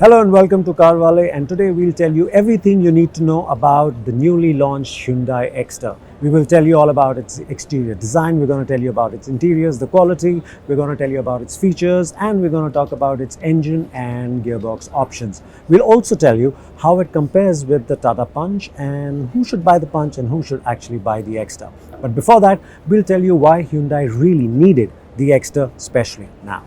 Hello and welcome to CarWale, and today we'll tell you everything you need to know about the newly launched Hyundai Exter. We will tell you all about its exterior design, we're going to tell you about its interiors, the quality, we're going to tell you about its features, and we're going to talk about its engine and gearbox options. We'll also tell you how it compares with the Tata Punch and who should buy the Punch and who should actually buy the Exter. But before that, we'll tell you why Hyundai really needed the Exter especially now.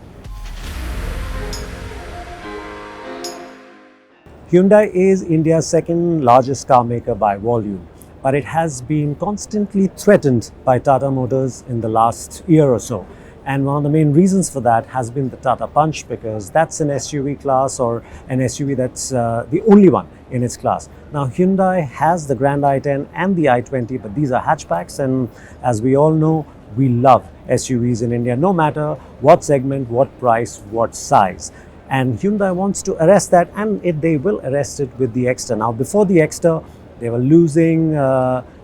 Hyundai is India's second largest car maker by volume, but it has been constantly threatened by Tata Motors in the last year or so. And one of the main reasons for that has been the Tata Punch, because that's an SUV class, or an SUV that's the only one in its class. Now Hyundai has the Grand i10 and the i20, but these are hatchbacks, and as we all know, we love SUVs in India, no matter what segment, what price, what size. And Hyundai wants to arrest that, and they will arrest it with the Exter. Now, before the Exter, they were losing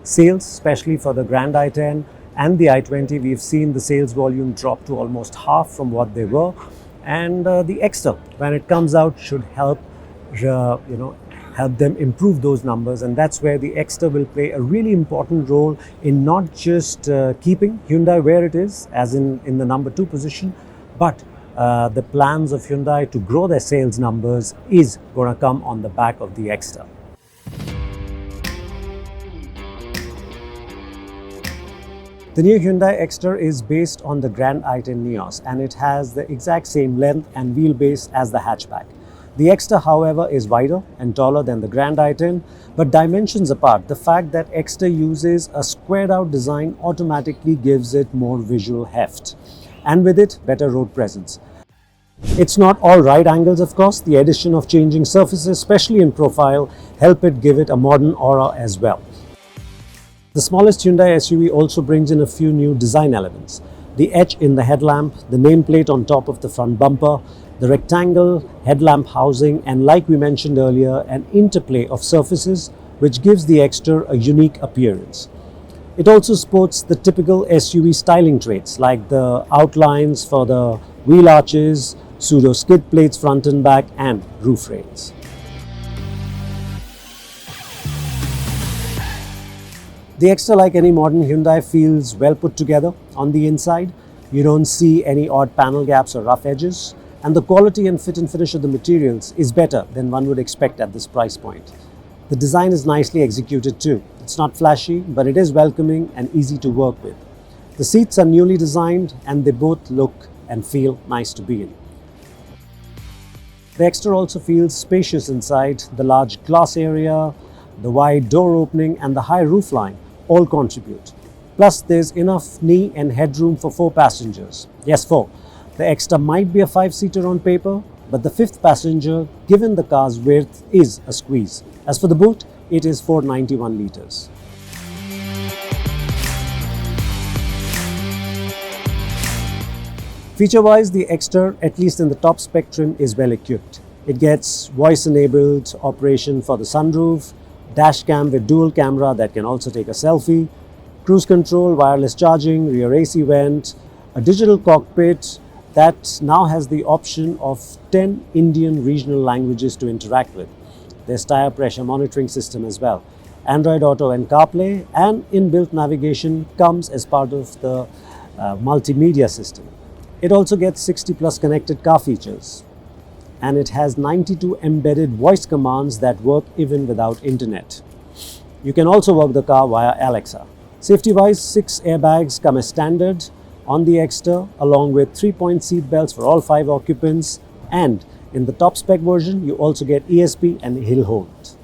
sales, especially for the Grand i10 and the i20. We've seen the sales volume drop to almost half from what they were. And the Exter, when it comes out, should help, help them improve those numbers. And that's where the Exter will play a really important role in not just keeping Hyundai where it is, as in the number 2 position, but the plans of Hyundai to grow their sales numbers is going to come on the back of the Exter. The new Hyundai Exter is based on the Grand i10 Nios, and it has the exact same length and wheelbase as the hatchback. The Exter, however, is wider and taller than the Grand i10, but dimensions apart, the fact that Exter uses a squared out design automatically gives it more visual heft, and with it, better road presence. It's not all right angles, of course. The addition of changing surfaces, especially in profile, help it give it a modern aura as well. The smallest Hyundai SUV also brings in a few new design elements. The edge in the headlamp, the nameplate on top of the front bumper, the rectangle headlamp housing, and like we mentioned earlier, an interplay of surfaces which gives the Exter a unique appearance. It also sports the typical SUV styling traits like the outlines for the wheel arches, pseudo skid plates front and back, and roof rails. The Exter, like any modern Hyundai, feels well put together on the inside. You don't see any odd panel gaps or rough edges, and the quality and fit and finish of the materials is better than one would expect at this price point. The design is nicely executed too. It's not flashy, but it is welcoming and easy to work with. The seats are newly designed, and they both look and feel nice to be in. The Exter also feels spacious inside. The large glass area, the wide door opening, and the high roofline all contribute. Plus, there's enough knee and headroom for 4 passengers. Yes, 4. The Exter might be a 5-seater on paper, but the 5th passenger, given the car's width, is a squeeze. As for the boot, it is 491 litres. Feature-wise, the Exter, at least in the top spec trim, is well equipped. It gets voice-enabled operation for the sunroof, dashcam with dual camera that can also take a selfie, cruise control, wireless charging, rear AC vent, a digital cockpit that now has the option of 10 Indian regional languages to interact with. There's tire pressure monitoring system as well. Android Auto and CarPlay, and inbuilt navigation comes as part of the multimedia system. It also gets 60 plus connected car features, and it has 92 embedded voice commands that work even without internet. You can also work the car via Alexa. Safety-wise, 6 airbags come as standard on the Exter, along with 3-point seat belts for all 5 occupants, and in the top spec version, you also get ESP and hill hold.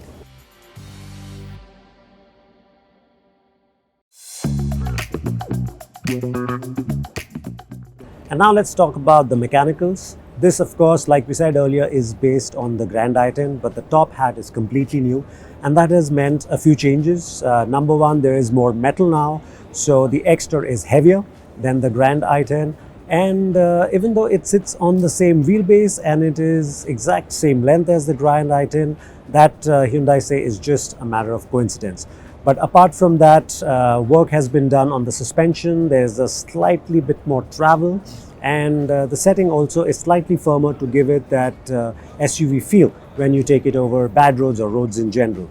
And now let's talk about the mechanicals. This, of course, like we said earlier, is based on the Grand i10, but the top hat is completely new, and that has meant a few changes. Number one, there is more metal now, so the Exter is heavier than the Grand i10, and even though it sits on the same wheelbase and it is exact same length as the Grand i10, that Hyundai say is just a matter of coincidence. But apart from that, work has been done on the suspension. There's a slightly bit more travel and the setting also is slightly firmer to give it that SUV feel when you take it over bad roads or roads in general.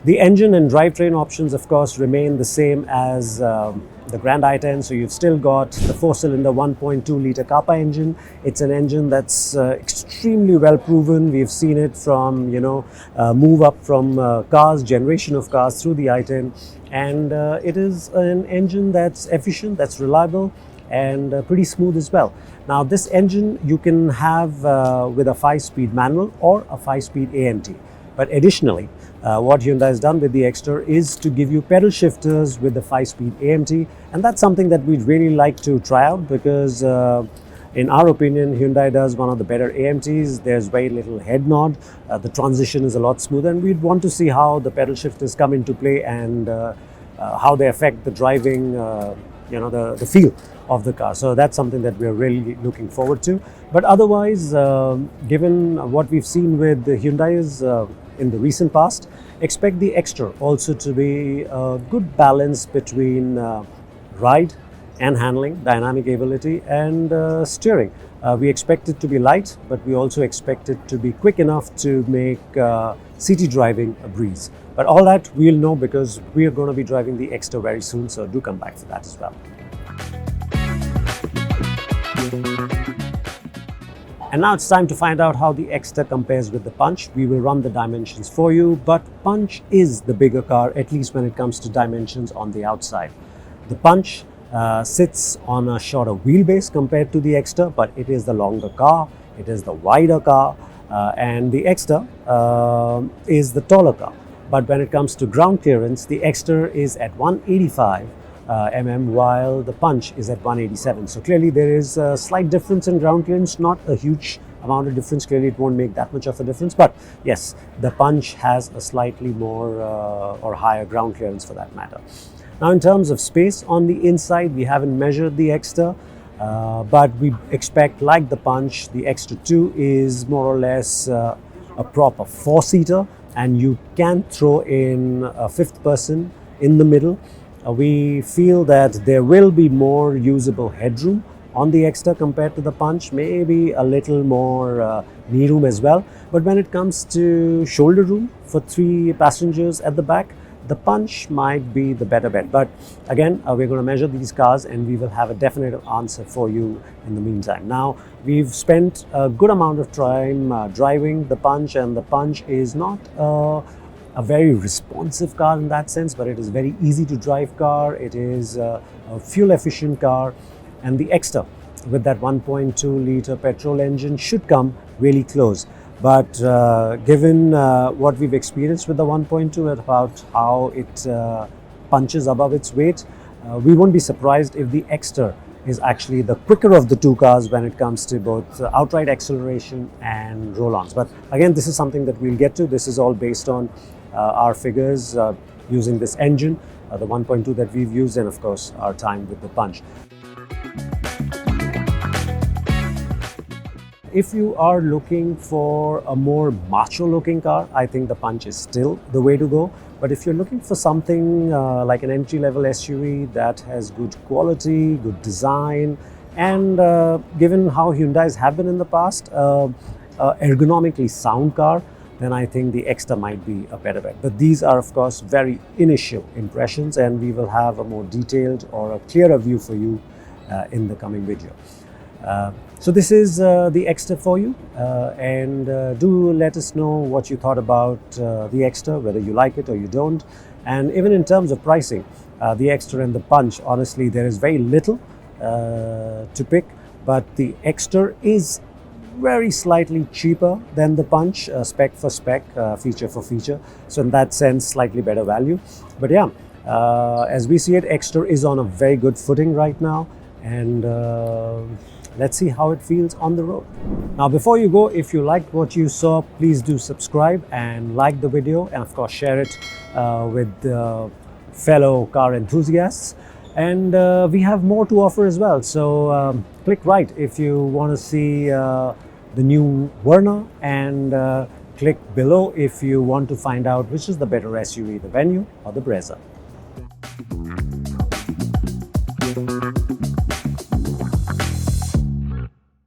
The engine and drivetrain options, of course, remain the same as the Grand i10. So you've still got the 4-cylinder 1.2-liter Kappa engine. It's an engine that's extremely well proven. We've seen it from, move up from cars, generation of cars through the i10. And it is an engine that's efficient, that's reliable, and pretty smooth as well. Now, this engine you can have with a 5-speed manual or a 5-speed AMT. But additionally, what Hyundai has done with the Exter is to give you pedal shifters with the 5-speed AMT, and that's something that we'd really like to try out because in our opinion, Hyundai does one of the better AMTs. There's very little head nod. The transition is a lot smoother, and we'd want to see how the pedal shifters come into play and how they affect the driving, the feel of the car. So that's something that we're really looking forward to. But otherwise, given what we've seen with the Hyundai's in the recent past, expect the Exter also to be a good balance between ride and handling, dynamic ability, and steering. We expect it to be light, but we also expect it to be quick enough to make city driving a breeze. But all that we'll know because we are going to be driving the Exter very soon, so do come back for that as well. And now it's time to find out how the Exter compares with the Punch. We will run the dimensions for you, but Punch is the bigger car, at least when it comes to dimensions on the outside. The Punch sits on a shorter wheelbase compared to the Exter, but it is the longer car, it is the wider car, and the Exter is the taller car. But when it comes to ground clearance, the Exter is at 185 mm, while the Punch is at 187. So clearly there is a slight difference in ground clearance, not a huge amount of difference. Clearly it won't make that much of a difference, but yes, the Punch has a slightly more or higher ground clearance for that matter. Now, in terms of space on the inside, we haven't measured the Exter, but we expect, like the Punch, the Exter 2 is more or less a proper 4-seater, and you can throw in a 5th person in the middle. We feel that there will be more usable headroom on the Exter compared to the Punch, maybe a little more knee room as well. But when it comes to shoulder room for 3 passengers at the back, the Punch might be the better bet. But again, we're going to measure these cars and we will have a definitive answer for you in the meantime. Now, we've spent a good amount of time driving the Punch, and the Punch is not a very responsive car in that sense, but it is very easy to drive car. It is a fuel efficient car, and the Exter with that 1.2-liter petrol engine should come really close. But given what we've experienced with the 1.2 and about how it punches above its weight, we won't be surprised if the Exter is actually the quicker of the 2 cars when it comes to both outright acceleration and roll-ons. But again, this is something that we'll get to. This is all based on our figures using this engine, the 1.2 that we've used, and of course our time with the Punch. If you are looking for a more macho looking car, I think the Punch is still the way to go. But if you're looking for something like an entry-level SUV that has good quality, good design, and given how Hyundais have been in the past, ergonomically sound car, then I think the Exter might be a better bet. But these are, of course, very initial impressions, and we will have a more detailed or a clearer view for you in the coming video. So this is the Exter for you, and do let us know what you thought about the Exter, whether you like it or you don't. And even in terms of pricing, the Exter and the Punch, honestly, there is very little to pick, but the Exter is very slightly cheaper than the Punch, spec for spec, feature for feature. So in that sense, slightly better value. But yeah, as we see it, Exter is on a very good footing right now, and let's see how it feels on the road. Now, before you go, if you liked what you saw, please do subscribe and like the video, and of course share it with fellow car enthusiasts. And we have more to offer as well. So click right if you want to see the new Verna, and click below if you want to find out which is the better SUV, the Venue or the Brezza.